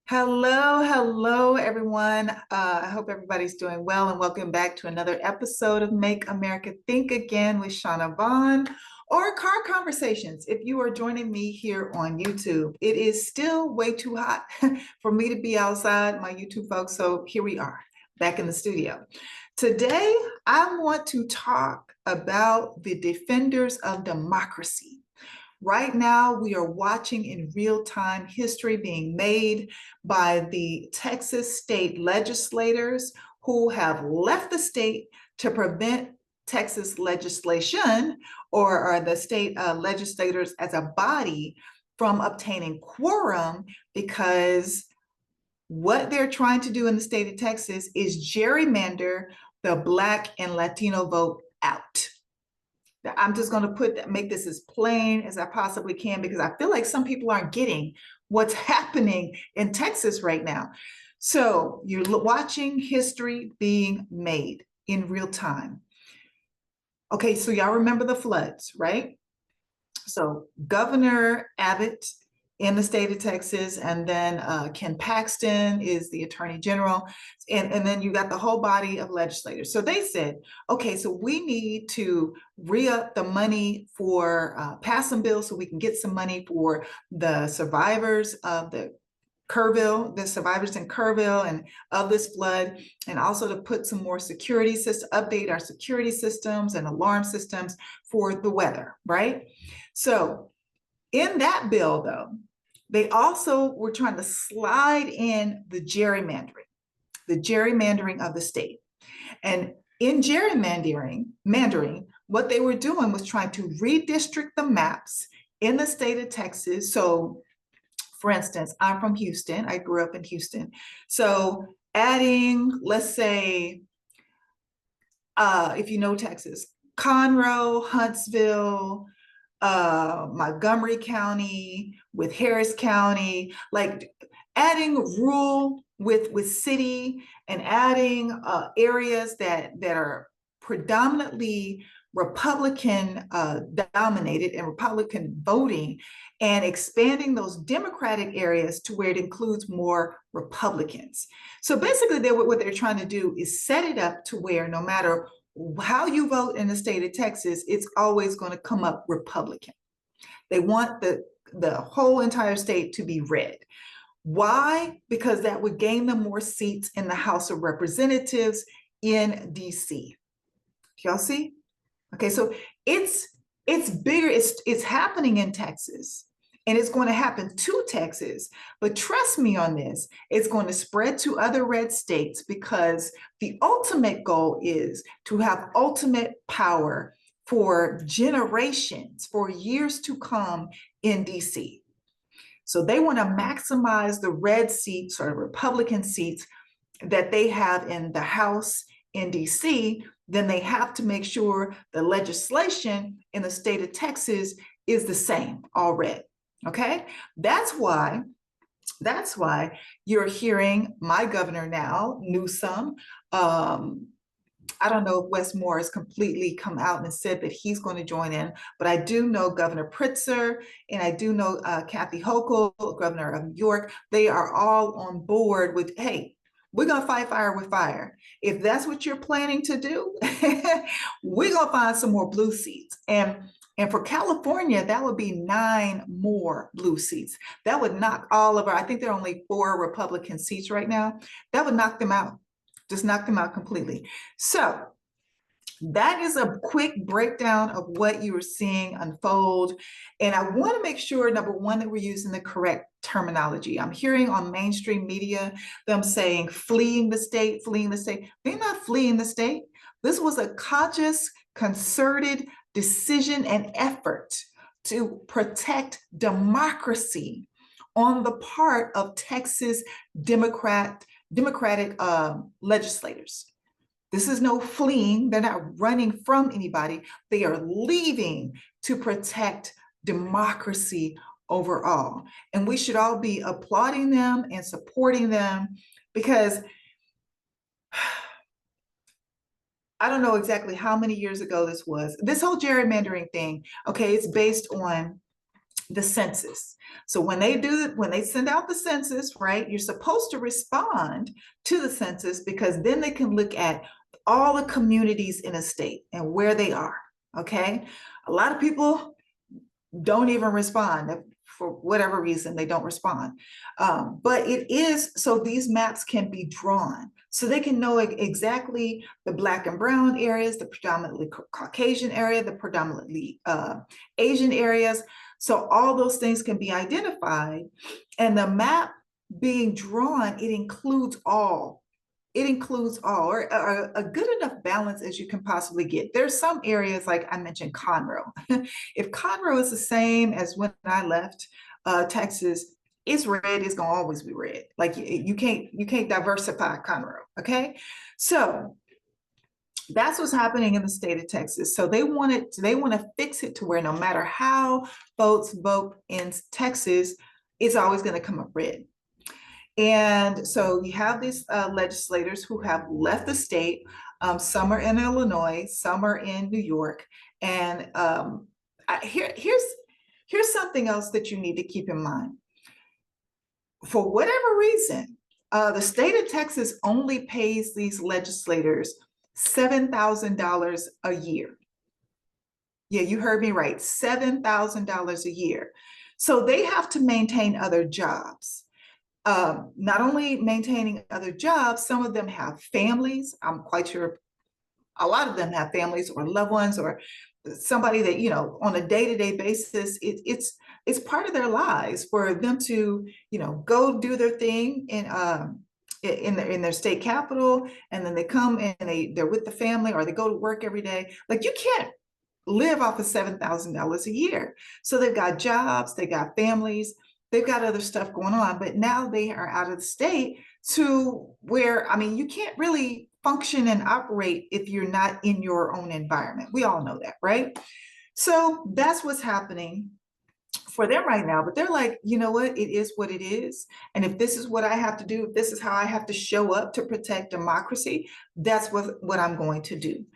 Hello, everyone. I hope everybody's doing well and welcome back to another episode of Make America Think Again with Shauna Vaughn or Car Conversations. If you are joining me here on YouTube, it is still way too hot for me to be outside, my YouTube folks. So here we are back in the studio. Today, I want to talk about the defenders of democracy. Right now, we are watching in real time history being made by the Texas state legislators who have left the state to prevent Texas legislation or the state legislators as a body from obtaining quorum because what they're trying to do in the state of Texas is gerrymander the Black and Latino vote out. I'm just going to make this as plain as I possibly can because I feel like some people aren't getting what's happening in Texas right now. So you're watching history being made in real time. Okay, so y'all remember the floods, right? So Governor Abbott in the state of Texas, and then Ken Paxton is the attorney general, and then you got the whole body of legislators. So they said, okay, so we need to re-up the money for pass some bills so we can get some money for the survivors of the survivors in Kerrville and of this flood, and also to put some more security system, update our security systems and alarm systems for the weather, right? So in that bill, though, they also were trying to slide in the gerrymandering of the state. And in gerrymandering, what they were doing was trying to redistrict the maps in the state of Texas. So, for instance, I'm from Houston. I grew up in Houston. So adding, let's say, if you know Texas, Conroe, Huntsville, Montgomery County with Harris County, like adding rural with city and adding areas that are predominantly Republican dominated and Republican voting, and expanding those Democratic areas to where it includes more Republicans. So basically, what they're trying to do is set it up to where no matter how you vote in the state of Texas, it's always going to come up Republican. They want the whole entire state to be red. Why? Because that would gain them more seats in the House of Representatives in DC. Y'all see? Okay, so it's bigger. It's happening in Texas. And it's going to happen to Texas. But trust me on this, it's going to spread to other red states because the ultimate goal is to have ultimate power for generations, for years to come in DC. So they want to maximize the red seats or Republican seats that they have in the House in DC. Then they have to make sure the legislation in the state of Texas is the same, all red. Okay, that's why you're hearing my governor now, Newsom. I don't know if Wes Moore has completely come out and said that he's going to join in, but I do know Governor Pritzker and I do know Kathy Hochul, governor of New York. They are all on board with, hey, we're going to fight fire with fire. If that's what you're planning to do, we're going to find some more blue seats. And for California, that would be 9 more blue seats. That would knock I think there are only 4 Republican seats right now. That would knock them out, just knock them out completely. So that is a quick breakdown of what you are seeing unfold. And I want to make sure, number one, that we're using the correct terminology. I'm hearing on mainstream media them saying fleeing the state. They're not fleeing the state. This was a conscious, concerted decision and effort to protect democracy on the part of Texas Democratic legislators. This is no fleeing. They're not running from anybody. They are leaving to protect democracy overall. And we should all be applauding them and supporting them because I don't know exactly how many years ago this was. This whole gerrymandering thing, okay, it's based on the census. So when they send out the census, right, you're supposed to respond to the census, because then they can look at all the communities in a state and where they are. Okay. A lot of people don't even respond. For whatever reason, they don't respond. But it is, so these maps can be drawn so they can know exactly the Black and brown areas, the predominantly Caucasian area, the predominantly Asian areas. So all those things can be identified. And the map being drawn, it includes all. It includes all, or a good enough balance as you can possibly get. There's some areas, like I mentioned, Conroe. If Conroe is the same as when I left Texas, it's red, it's gonna always be red. Like you can't diversify Conroe, okay? So that's what's happening in the state of Texas. So they want to fix it to where no matter how folks vote in Texas, it's always gonna come up red. And so you have these legislators who have left the state. Some are in Illinois, some are in New York. And here's something else that you need to keep in mind. For whatever reason, the state of Texas only pays these legislators $7,000 a year. Yeah, you heard me right, $7,000 a year. So they have to maintain other jobs. Not only maintaining other jobs, some of them have families. I'm quite sure a lot of them have families or loved ones or somebody that, you know, on a day-to-day basis, it's part of their lives for them to, you know, go do their thing in their state capital, and then they come and they're with the family, or they go to work every day. Like, you can't live off of $7,000 a year. So they've got jobs, they got families, they've got other stuff going on, but now they are out of the state to where, I mean, you can't really function and operate if you're not in your own environment. We all know that, right? So that's what's happening for them right now. But they're like, you know what? It is what it is. And if this is what I have to do, if this is how I have to show up to protect democracy, that's what I'm going to do.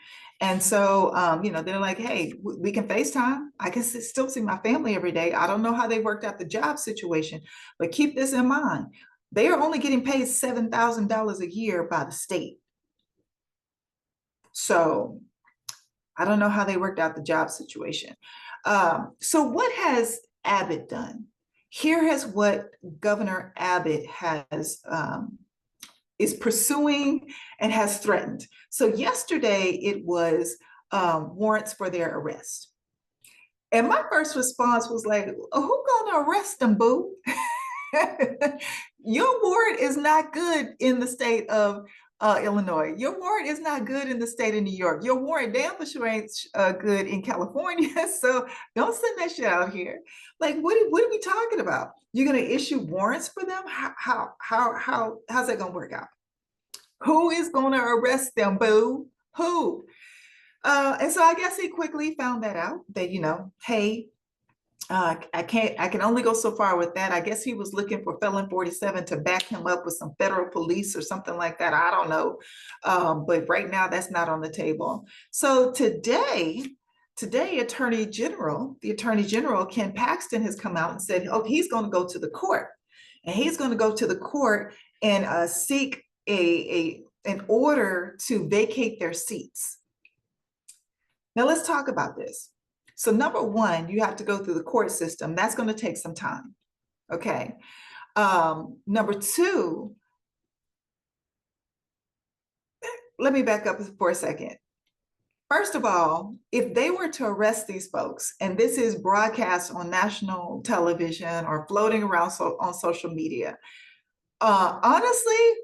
And so, you know, they're like, hey, we can FaceTime. I can still see my family every day. I don't know how they worked out the job situation, but keep this in mind. They are only getting paid $7,000 a year by the state. So I don't know how they worked out the job situation. So what has Abbott done? Here is what Governor Abbott is pursuing and has threatened. So yesterday it was warrants for their arrest. And my first response was like, oh, who gonna arrest them, boo? Your warrant is not good in the state of Illinois. Your warrant is not good in the state of New York. Your warrant damn for sure ain't good in California. So don't send that shit out here. Like, what are we talking about? You're gonna issue warrants for them? How's that gonna work out? Who is gonna arrest them, boo? Who? And so I guess he quickly found that out, that, you know, hey, I can only go so far with that. I guess he was looking for Felon 47 to back him up with some federal police or something like that. I don't know. But right now that's not on the table. So today, the Attorney General, Ken Paxton, has come out and said, oh, he's going to go to the court. And he's going to go to the court and seek an order to vacate their seats. Now let's talk about this. So number one, you have to go through the court system. That's going to take some time. Okay. Number two, let me back up for a second. First of all, if they were to arrest these folks, and this is broadcast on national television or floating around on social media, honestly,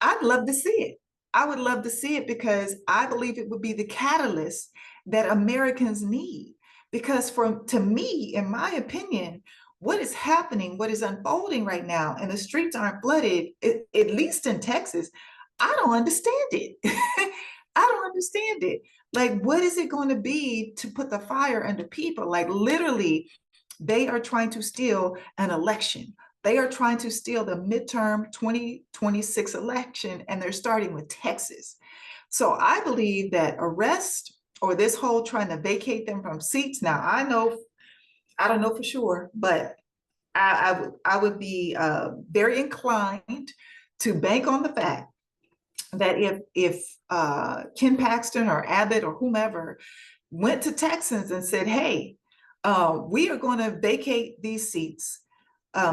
I'd love to see it. I would love to see it, because I believe it would be the catalyst that Americans need. Because to me, in my opinion, what is happening, what is unfolding right now, and the streets aren't flooded, at least in Texas, I don't understand it. I don't understand it. Like, what is it going to be to put the fire under people? Like, literally, they are trying to steal an election. They are trying to steal the midterm 2026 election, and they're starting with Texas. So I believe that arrest, or this whole trying to vacate them from seats. Now, I know I don't know for sure, but I would be very inclined to bank on the fact that if Ken Paxton or Abbott or whomever went to Texans and said, "Hey, we are going to vacate these seats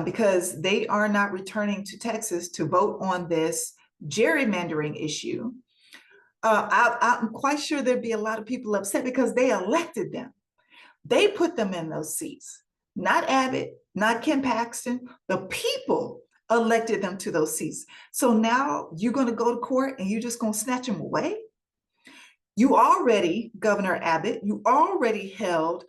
because they are not returning to Texas to vote on this gerrymandering issue." I'm quite sure there'd be a lot of people upset because they elected them. They put them in those seats, not Abbott, not Ken Paxton. The people elected them to those seats. So now you're going to go to court and you're just going to snatch them away? You already, Governor Abbott, you already held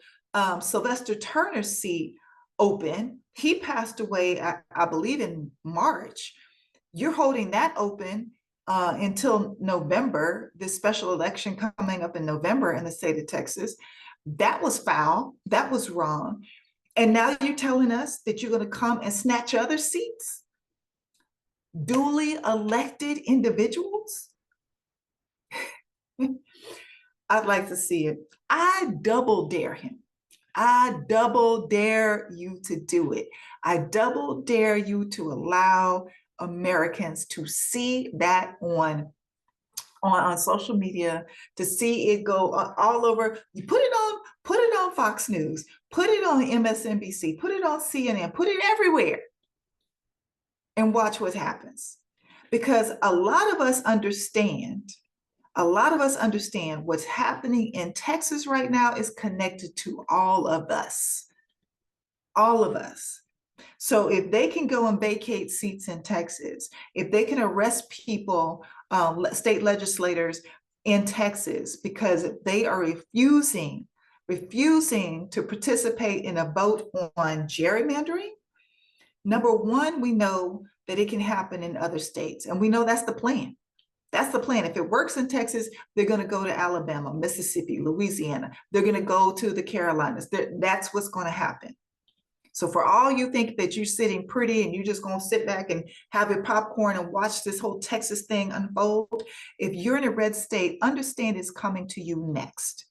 Sylvester Turner's seat open. He passed away, I believe, in March. You're holding that open until November, this special election coming up in November in the state of Texas. That was foul. That was wrong. And now you're telling us that you're going to come and snatch other seats? Duly elected individuals? I'd like to see it. I double dare him. I double dare you to do it. I double dare you to allow Americans to see that on social media, to see it go all over. You put it on Fox News, put it on MSNBC, put it on CNN, put it everywhere, and watch what happens. Because a lot of us understand what's happening in Texas right now is connected to all of us. All of us. So if they can go and vacate seats in Texas, if they can arrest people, state legislators in Texas, because they are refusing to participate in a vote on gerrymandering, number one, we know that it can happen in other states. And we know that's the plan. That's the plan. If it works in Texas, they're going to go to Alabama, Mississippi, Louisiana. They're going to go to the Carolinas. That's what's going to happen. So for all you think that you're sitting pretty and you're just going to sit back and have your popcorn and watch this whole Texas thing unfold, if you're in a red state, understand it's coming to you next.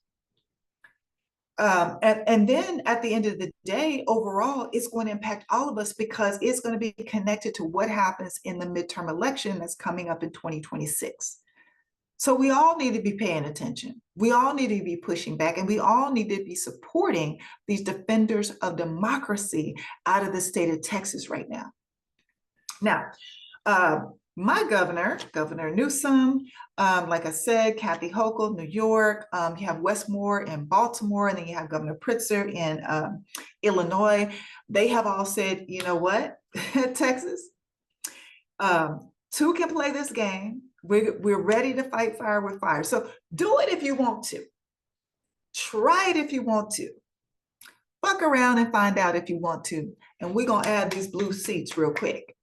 And then at the end of the day, overall, it's going to impact all of us because it's going to be connected to what happens in the midterm election that's coming up in 2026. So we all need to be paying attention. We all need to be pushing back, and we all need to be supporting these defenders of democracy out of the state of Texas right now. Now, my Governor Newsom, like I said, Kathy Hochul, New York, you have Westmore in Baltimore, and then you have Governor Pritzker in Illinois. They have all said, you know what, Texas, two can play this game. We're ready to fight fire with fire. So do it if you want to. Try it if you want to. Fuck around and find out if you want to. And we're going to add these blue seats real quick.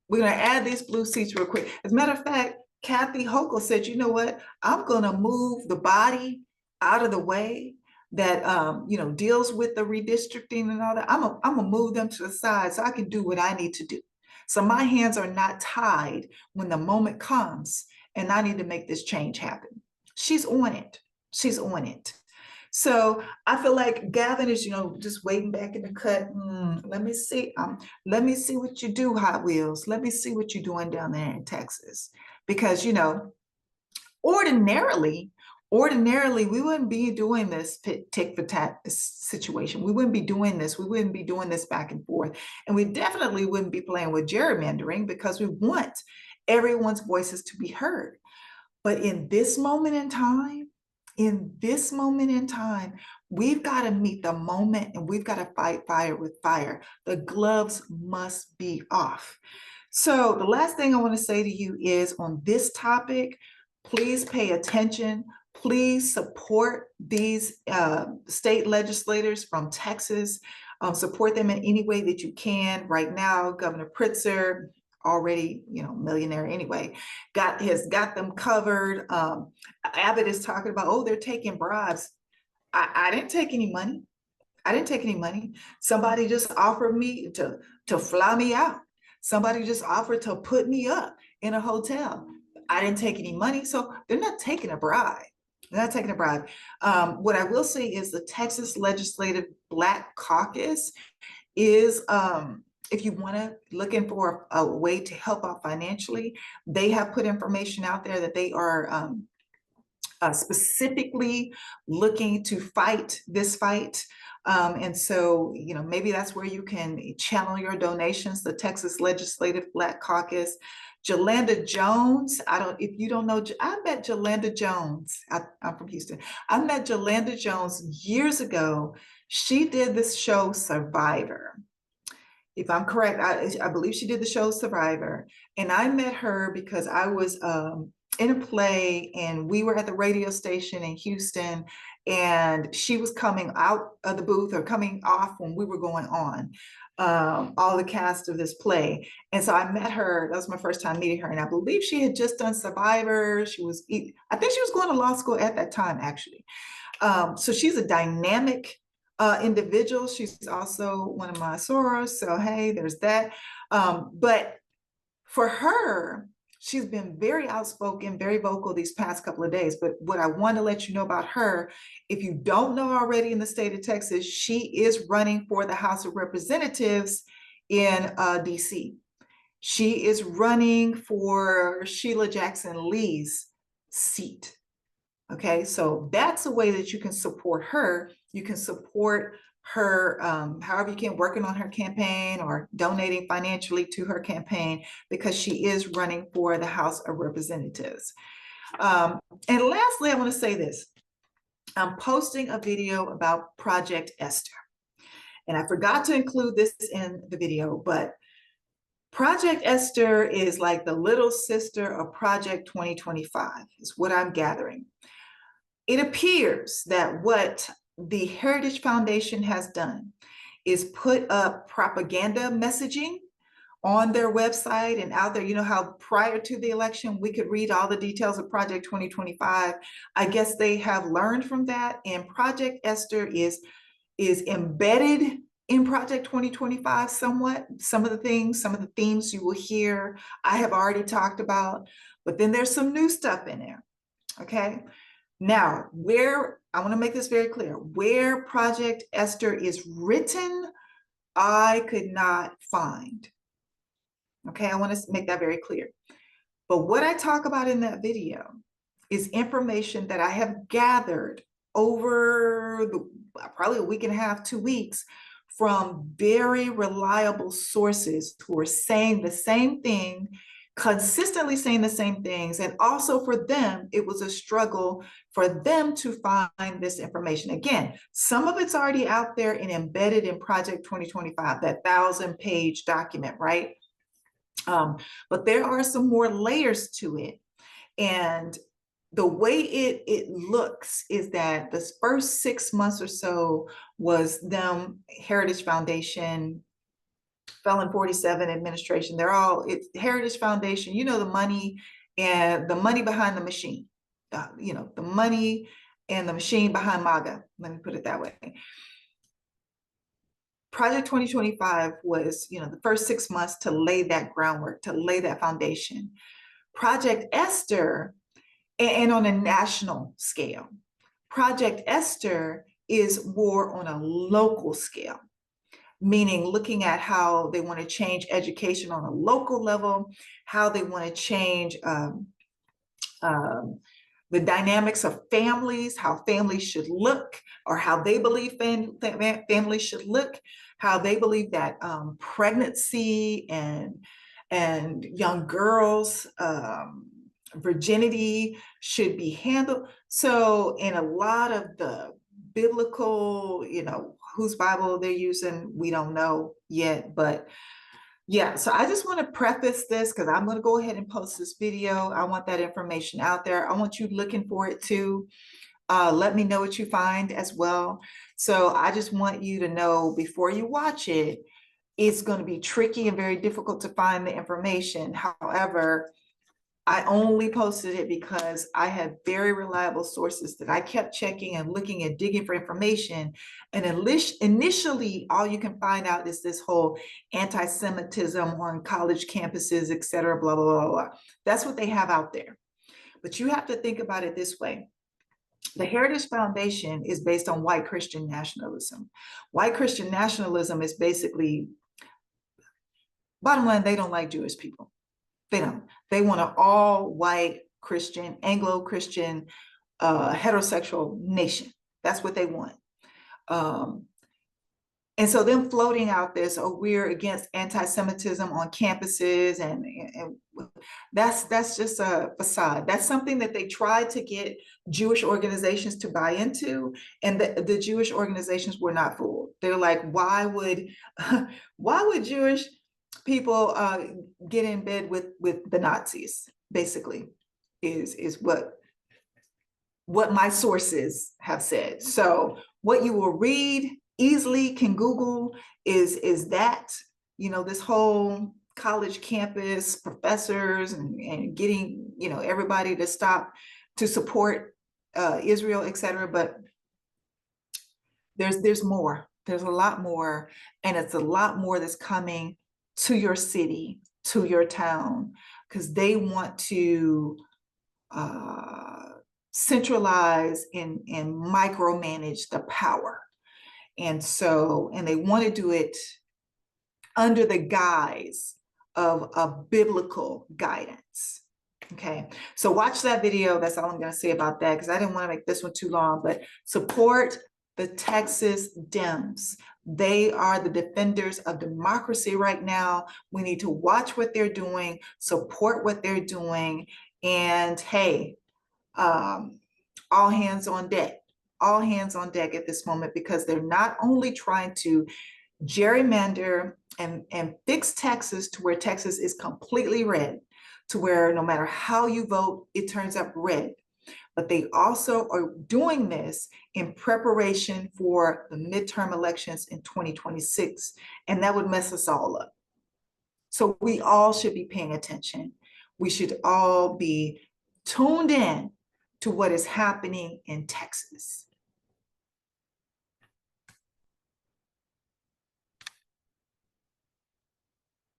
We're going to add these blue seats real quick. As a matter of fact, Kathy Hochul said, you know what? I'm going to move the body out of the way that deals with the redistricting and all that. I'm going to move them to the side so I can do what I need to do. So my hands are not tied when the moment comes and I need to make this change happen. She's on it. She's on it. So I feel like Gavin is, just waiting back in the cut. Let me see. Let me see what you do, Hot Wheels. Let me see what you're doing down there in Texas. Because, ordinarily, we wouldn't be doing this tick for tat situation. We wouldn't be doing this. We wouldn't be doing this back and forth. And we definitely wouldn't be playing with gerrymandering because we want everyone's voices to be heard. But in this moment in time, we've got to meet the moment and we've got to fight fire with fire. The gloves must be off. So the last thing I want to say to you is on this topic, please pay attention. Please support these state legislators from Texas. Support them in any way that you can. Right now, Governor Pritzker, already, millionaire anyway, has got them covered. Abbott is talking about, they're taking bribes. I didn't take any money. I didn't take any money. Somebody just offered me to fly me out. Somebody just offered to put me up in a hotel. I didn't take any money, so they're not taking a bribe. Not taking a bribe. What I will say is the Texas Legislative Black Caucus is, if you want to looking for a way to help out financially, they have put information out there that they are specifically looking to fight this fight. And so, maybe that's where you can channel your donations, the Texas Legislative Black Caucus. Jolanda Jones, if you don't know, I met Jolanda Jones. I'm from Houston. I met Jolanda Jones years ago. She did this show Survivor. If I'm correct, I believe she did the show Survivor. And I met her because I was in a play and we were at the radio station in Houston, and she was coming out of the booth or coming off when we were going on, all the cast of this play. And so I met her. That was my first time meeting her. And I believe she had just done Survivor. I think she was going to law school at that time, actually. So she's a dynamic individual. She's also one of my sorors. So, hey, there's that. But for her, she's been very outspoken, very vocal these past couple of days. But what I want to let you know about her, if you don't know already, in the state of Texas, she is running for the House of Representatives in DC. She is running for Sheila Jackson Lee's seat. Okay, so that's a way that you can support her. You can support her however you can, working on her campaign or donating financially to her campaign, because she is running for the House of Representatives. And lastly, I want to say this. I'm posting a video about Project Esther. And I forgot to include this in the video, but Project Esther is like the little sister of Project 2025, is what I'm gathering. It appears that what the Heritage Foundation has done is put up propaganda messaging on their website and out there. You know how prior to the election, we could read all the details of Project 2025. I guess they have learned from that, and Project Esther is embedded in Project 2025 somewhat. Some of the themes you will hear, I have already talked about, but then there's some new stuff in there, okay? Now, I want to make this very clear, where Project Esther is written, I could not find. Okay, I want to make that very clear. But what I talk about in that video is information that I have gathered over probably a week and a half, 2 weeks, from very reliable sources who are saying the same thing, consistently saying the same things. And also for them, it was a struggle for them to find this information. Again, some of it's already out there and embedded in Project 2025, that 1,000-page document, right? But there are some more layers to it. And the way it looks is that the first 6 months or so was them, Heritage Foundation, Felon 47 administration. It's Heritage Foundation, the money and the money behind the machine, the money and the machine behind MAGA. Let me put it that way. Project 2025 was, the first 6 months to lay that groundwork, to lay that foundation. Project Esther, and on a national scale, Project Esther is more on a local scale, meaning looking at how they want to change education on a local level, how they want to change the dynamics of families, how families should look, or how they believe families should look, how they believe that pregnancy and young girls' virginity should be handled. So in a lot of the biblical, whose Bible they're using, we don't know yet, but yeah, so I just want to preface this because I'm going to go ahead and post this video. I want that information out there. I want you looking for it too. Let me know what you find as well. So I just want you to know before you watch it, it's going to be tricky and very difficult to find the information. However, I only posted it because I had very reliable sources that I kept checking and looking and digging for information. And initially, all you can find out is this whole anti-Semitism on college campuses, et cetera, blah, blah, blah, blah. That's what they have out there. But you have to think about it this way. The Heritage Foundation is based on white Christian nationalism. White Christian nationalism is basically, bottom line, they don't like Jewish people. They don't. They want an all white Christian, Anglo-Christian, heterosexual nation. That's what they want. And so them floating out this, oh, we're against anti-Semitism on campuses, and that's just a facade. That's something that they tried to get Jewish organizations to buy into, and the Jewish organizations were not fooled. They're like, why would Jewish people get in bed with the Nazis? Basically, is what my sources have said. So what you will read easily, can Google, is that, you know, this whole college campus professors and getting, you know, everybody to stop to support Israel, etc. But there's more. There's a lot more, and it's a lot more that's coming to your city, to your town, because they want to centralize and micromanage the power. And so, and they want to do it under the guise of biblical guidance. Okay, so watch that video. That's all I'm going to say about that, because I didn't want to make this one too long, but support the Texas Dems. They are the defenders of democracy right now. We need to watch what they're doing, support what they're doing, and hey, all hands on deck. All hands on deck at this moment, because they're not only trying to gerrymander and fix Texas to where Texas is completely red, to where no matter how you vote, it turns up red. But they also are doing this in preparation for the midterm elections in 2026, and that would mess us all up. So we all should be paying attention. We should all be tuned in to what is happening in Texas.